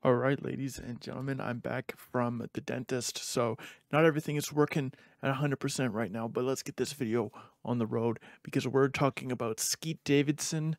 All right, ladies and gentlemen, I'm back from the dentist. So, not everything is working at 100% right now, but let's get this video on the road because we're talking about Skete Davidson,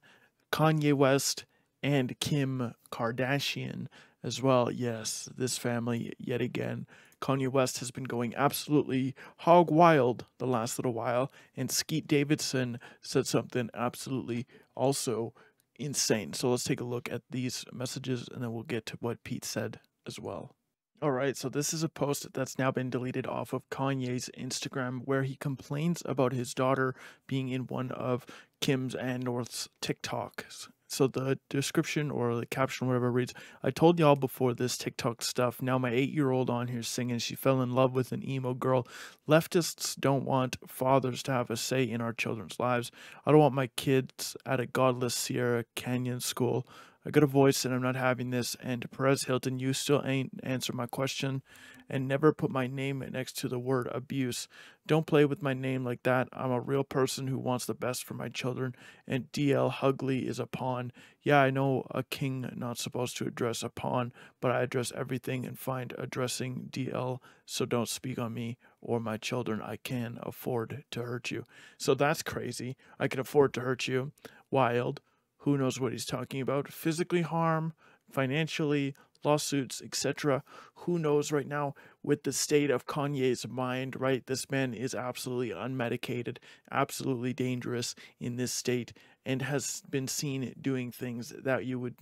Kanye West, and Kim Kardashian as well. Yes, this family yet again. Kanye West has been going absolutely hog wild the last little while, and Skete Davidson said something absolutely also insane. So let's take a look at these messages and then we'll get to what Pete said as well. All right, so this is a post that's now been deleted off of Kanye's Instagram where he complains about his daughter being in one of Kim's and North's TikToks. So the description or the caption, whatever reads, I told y'all before this TikTok stuff. Now my 8-year-old on here singing she fell in love with an emo girl. Leftists don't want fathers to have a say in our children's lives. I don't want my kids at a godless Sierra Canyon school. I got a voice and I'm not having this. And Perez Hilton, you still ain't answer my question and never put my name next to the word abuse. Don't play with my name like that. I'm a real person who wants the best for my children. And DL Hugley is a pawn. Yeah, I know a king not supposed to address a pawn, but I address everything and find addressing DL. So don't speak on me or my children. I can afford to hurt you. So that's crazy. I can afford to hurt you. Wild. Who knows what he's talking about? Physically harm, financially, lawsuits, etc. Who knows right now with the state of Kanye's mind, right? This man is absolutely unmedicated, absolutely dangerous in this state, and has been seen doing things that you would,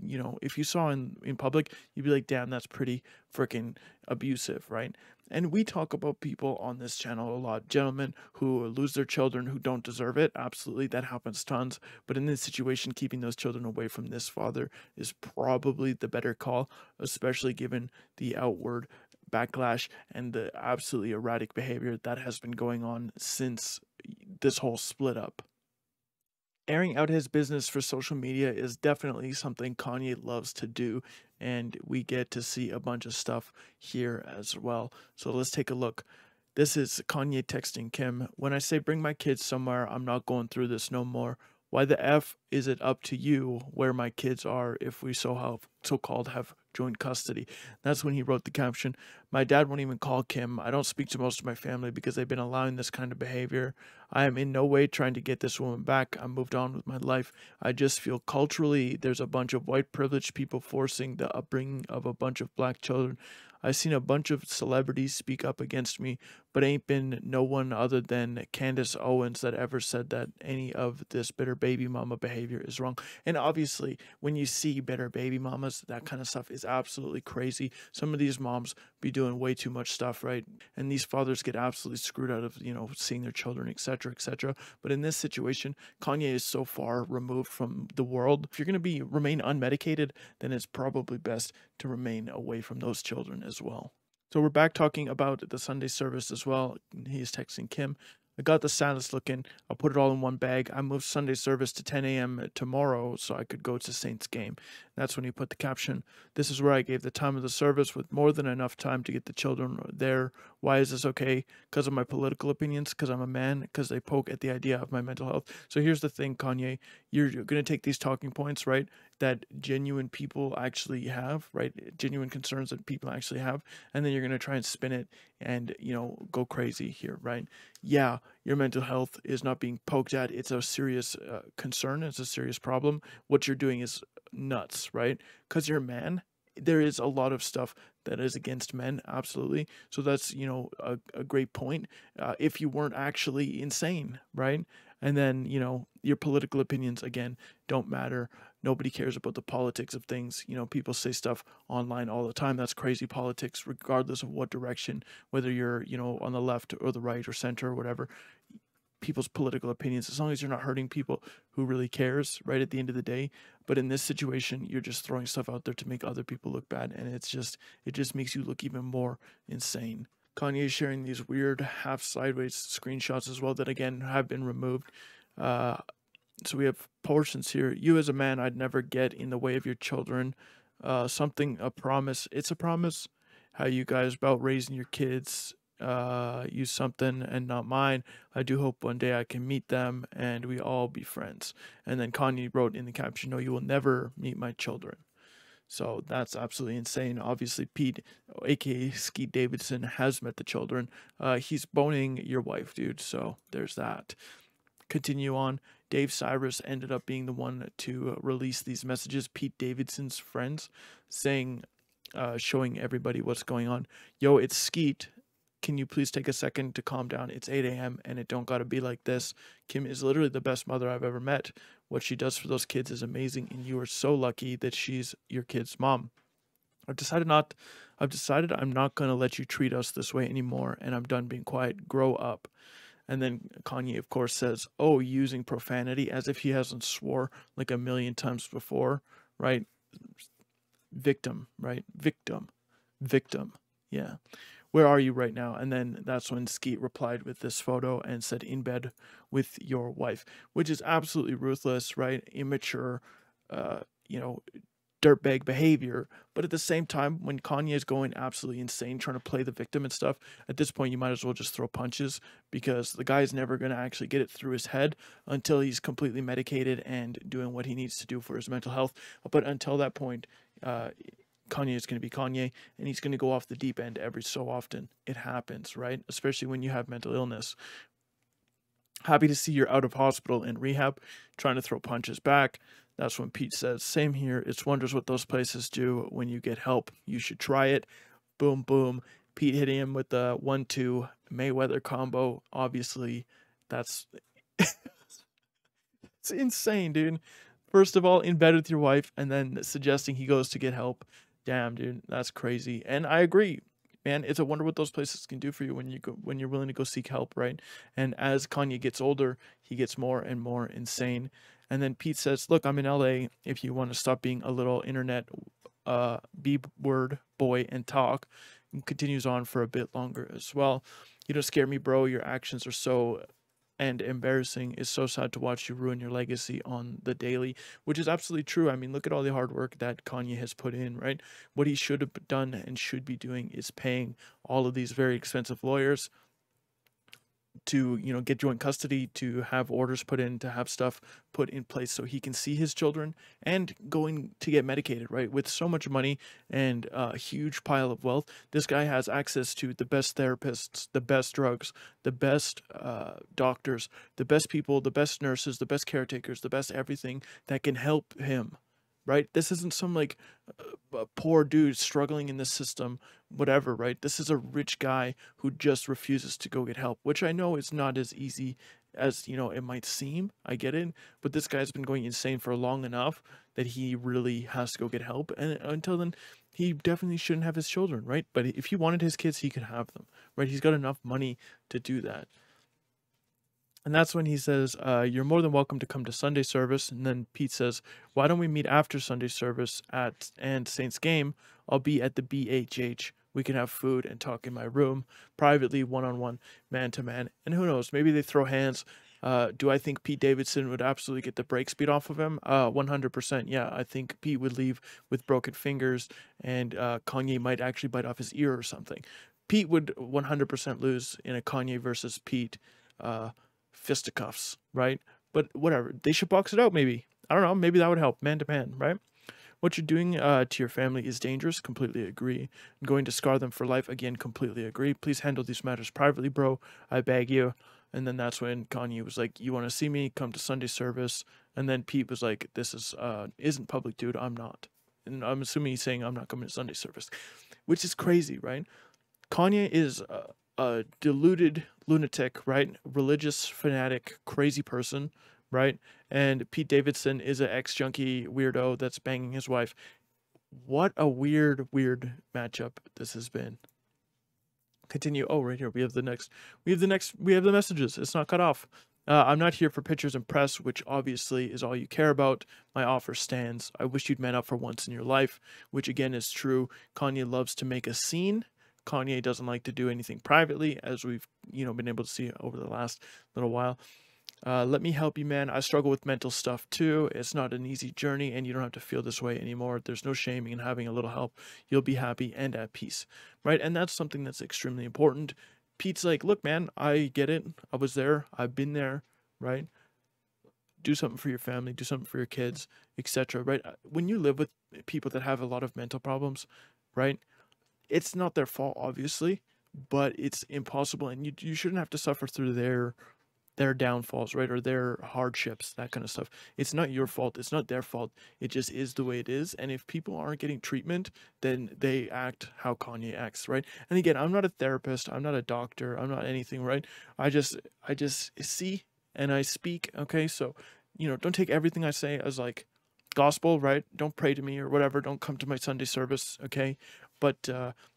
if you saw in public, you'd be like, damn, that's pretty freaking abusive, right? And we talk about people on this channel a lot, gentlemen who lose their children who don't deserve it. Absolutely, that happens tons. But in this situation, keeping those children away from this father is probably the better call, especially given the outward backlash and the absolutely erratic behavior that has been going on since this whole split up. Airing out his business for social media is definitely something Kanye loves to do, and we get to see a bunch of stuff here as well. So let's take a look. This is Kanye texting Kim. When I say bring my kids somewhere, I'm not going through this no more. Why the F is it up to you where my kids are if we so-called have joint custody? That's when he wrote the caption. My dad won't even call Kim. I don't speak to most of my family because they've been allowing this kind of behavior. I am in no way trying to get this woman back. I moved on with my life. I just feel culturally there's a bunch of white privileged people forcing the upbringing of a bunch of black children. I've seen a bunch of celebrities speak up against me, but ain't been no one other than Candace Owens that ever said that any of this bitter baby mama behavior is wrong. And obviously, when you see bitter baby mamas, that kind of stuff is absolutely crazy. Some of these moms be doing way too much stuff, right? And these fathers get absolutely screwed out of, seeing their children, etc., etc. But in this situation, Kanye is so far removed from the world. If you're going to remain unmedicated, then it's probably best to remain away from those children as well. So we're back talking about the Sunday service as well. He's texting Kim. I got the saddest looking. I'll put it all in one bag. I moved Sunday service to 10 a.m. tomorrow so I could go to Saints game. That's when he put the caption. This is where I gave the time of the service with more than enough time to get the children there. Why is this okay? Because of my political opinions? Because I'm a man? Because they poke at the idea of my mental health? So here's the thing, Kanye. You're going to take these talking points, right, that genuine people actually have, right? Genuine concerns that people actually have. And then you're going to try and spin it and, go crazy here, right? Yeah, your mental health is not being poked at. It's a serious concern. It's a serious problem. What you're doing is nuts, right? Because you're a man. There is a lot of stuff that is against men, absolutely. So that's, a great point. If you weren't actually insane, right? And then, your political opinions, again, don't matter. Nobody cares about the politics of things. People say stuff online all the time. That's crazy politics, regardless of what direction, whether you're, on the left or the right or center or whatever. People's political opinions, as long as you're not hurting people who really cares, right, at the end of the day. But in this situation, you're just throwing stuff out there to make other people look bad, and it just makes you look even more insane. Kanye is sharing these weird half sideways screenshots as well that again have been removed. So we have portions here. You as a man, I'd never get in the way of your children. A promise. It's a promise. How you guys about raising your kids? Use something and not mine. I do hope one day I can meet them and we all be friends. And then Kanye wrote in the caption, no, you will never meet my children. So that's absolutely insane. Obviously, Pete, aka Skete Davidson, has met the children. He's boning your wife, dude. So there's that. Continue on. Dave Cyrus ended up being the one to release these messages. Pete Davidson's friends saying, showing everybody what's going on. Yo, it's Skete. Can you please take a second to calm down? It's 8 a.m. and it don't gotta be like this. Kim is literally the best mother I've ever met. What she does for those kids is amazing, and you are so lucky that she's your kid's mom. I've decided I'm not gonna let you treat us this way anymore, and I'm done being quiet. Grow up. And then Kanye, of course, says, "Oh, using profanity," as if he hasn't swore like a million times before, right? Victim, right? Victim. Yeah. Where are you right now? And then that's when Skeet replied with this photo and said, "In bed with your wife," which is absolutely ruthless, right? Immature, you know, dirtbag behavior. But at the same time, when Kanye is going absolutely insane trying to play the victim and stuff, at this point you might as well just throw punches, because the guy's never going to actually get it through his head until he's completely medicated and doing what he needs to do for his mental health. But until that point, Kanye is going to be Kanye, and he's going to go off the deep end every so often. It happens, right? Especially when you have mental illness. Happy to see you're out of hospital and rehab, trying to throw punches back. That's when Pete says, "Same here. It's wonders what those places do when you get help. You should try it." Boom, boom. Pete hitting him with the 1-2 Mayweather combo. Obviously, that's it's insane, dude. First of all, in bed with your wife, and then suggesting he goes to get help. Damn, dude, that's crazy. And I agree, man. It's a wonder what those places can do for you when you're willing to go seek help, right? And as Kanye gets older, he gets more and more insane. And then Pete says, "Look, I'm in LA. If you want to stop being a little internet B word boy and talk," and continues on for a bit longer as well. "You don't scare me, bro. Your actions are so and embarrassing. It's so sad to watch you ruin your legacy on the daily," which is absolutely true. I mean, look at all the hard work that Kanye has put in, right? What he should have done and should be doing is paying all of these very expensive lawyers to, get joint custody, to have orders put in, to have stuff put in place so he can see his children, and going to get medicated, right? With so much money and a huge pile of wealth, this guy has access to the best therapists, the best drugs, the best doctors, the best people, the best nurses, the best caretakers, the best everything that can help him, right? This isn't some like a poor dude struggling in the system, whatever, right? This is a rich guy who just refuses to go get help, which I know is not as easy as, it might seem. I get it. But this guy's been going insane for long enough that he really has to go get help. And until then, he definitely shouldn't have his children, right? But if he wanted his kids, he could have them, right? He's got enough money to do that. And that's when he says, "You're more than welcome to come to Sunday service." And then Pete says, "Why don't we meet after Sunday service and Saints game? I'll be at the BHH. We can have food and talk in my room, privately, one-on-one, man-to-man." And who knows, maybe they throw hands. Do I think Pete Davidson would absolutely get the brake speed off of him? 100%. Yeah, I think Pete would leave with broken fingers, and Kanye might actually bite off his ear or something. Pete would 100% lose in a Kanye versus Pete fisticuffs, right? But whatever, they should box it out. Maybe, I don't know, maybe that would help, man to man, right? What you're doing to your family is dangerous. Completely agree. Going to scar them for life, again, completely agree. Please handle these matters privately, bro. I beg you. And then that's when Kanye was like, "You want to see me? Come to Sunday service." And then Pete was like, "This isn't public, dude. I'm not." And I'm assuming he's saying, "I'm not coming to Sunday service," which is crazy, right? Kanye is a deluded lunatic, right? Religious fanatic, crazy person, right? And Pete Davidson is an ex-junkie weirdo that's banging his wife. What a weird matchup this has been. Continue. Oh, right here. We have the messages. It's not cut off. "I'm not here for pictures and press, which obviously is all you care about. My offer stands. I wish you'd man up for once in your life," which again is true. Kanye loves to make a scene. Kanye doesn't like to do anything privately, as we've been able to see over the last little while. "Let me help you, man. I struggle with mental stuff too. It's not an easy journey, and you don't have to feel this way anymore. There's no shaming in having a little help. You'll be happy and at peace," right? And that's something that's extremely important. Pete's like, "Look, man, I get it. I was there. I've been there, right? Do something for your family. Do something for your kids, etc." Right? When you live with people that have a lot of mental problems, right? It's not their fault, obviously, but it's impossible, and you shouldn't have to suffer through their downfalls, right? Or their hardships, that kind of stuff. It's not your fault. It's not their fault. It just is the way it is. And if people aren't getting treatment, then they act how Kanye acts, right? And again, I'm not a therapist. I'm not a doctor. I'm not anything, right? I just see and I speak. Okay. So, don't take everything I say as like gospel, right? Don't pray to me or whatever. Don't come to my Sunday service. Okay. But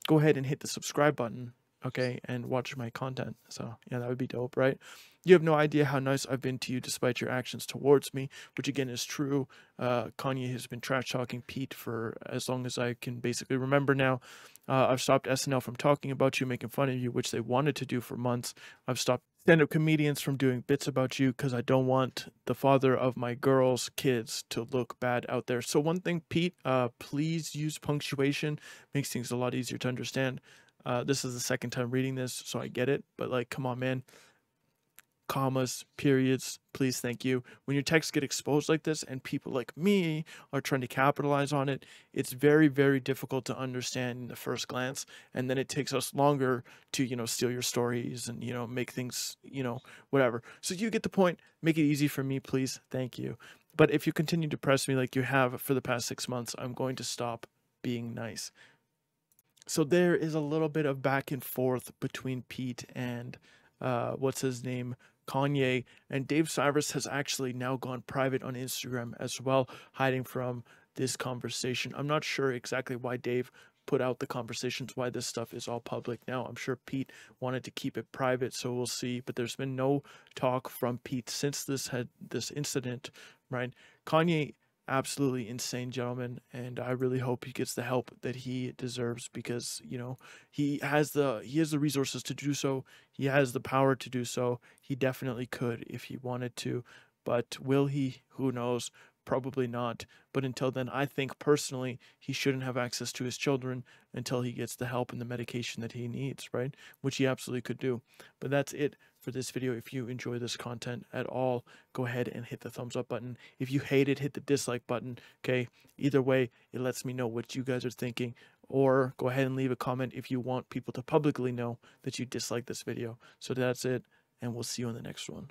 go ahead and hit the subscribe button, okay, and watch my content. So yeah, that would be dope, right? You have no idea how nice I've been to you despite your actions towards me, which again is true. Kanye has been trash talking Pete for as long as I can basically remember now. I've stopped SNL from talking about you, making fun of you, which they wanted to do for months. I've stopped stand-up comedians from doing bits about you because I don't want the father of my girls' kids to look bad out there. So one thing, Pete, please use punctuation. Makes things a lot easier to understand. This is the second time reading this, so I get it. But like, come on, man. Commas, periods, please, thank you. When your texts get exposed like this and people like me are trying to capitalize on it, it's very, very difficult to understand in the first glance. And then it takes us longer to, steal your stories and, make things, whatever. So you get the point. Make it easy for me, please. Thank you. But if you continue to press me like you have for the past 6 months, I'm going to stop being nice. So there is a little bit of back and forth between Pete and what's his name, Kanye, and Dave Cyrus has actually now gone private on Instagram as well, hiding from this conversation. I'm not sure exactly why Dave put out the conversations, why this stuff is all public now. I'm sure Pete wanted to keep it private, so we'll see. But there's been no talk from Pete since this incident, right? Kanye, absolutely insane gentleman, and I really hope he gets the help that he deserves because he has the resources to do so. He has the power to do so. He definitely could if he wanted to, but will he? Who knows? Probably not. But until then, I think personally he shouldn't have access to his children until he gets the help and the medication that he needs, right? Which he absolutely could do. But that's it for this video. If you enjoy this content at all, go ahead and hit the thumbs up button. If you hate it, hit the dislike button. Okay, either way, it lets me know what you guys are thinking. Or go ahead and leave a comment if you want people to publicly know that you dislike this video. So that's it, and we'll see you in the next one.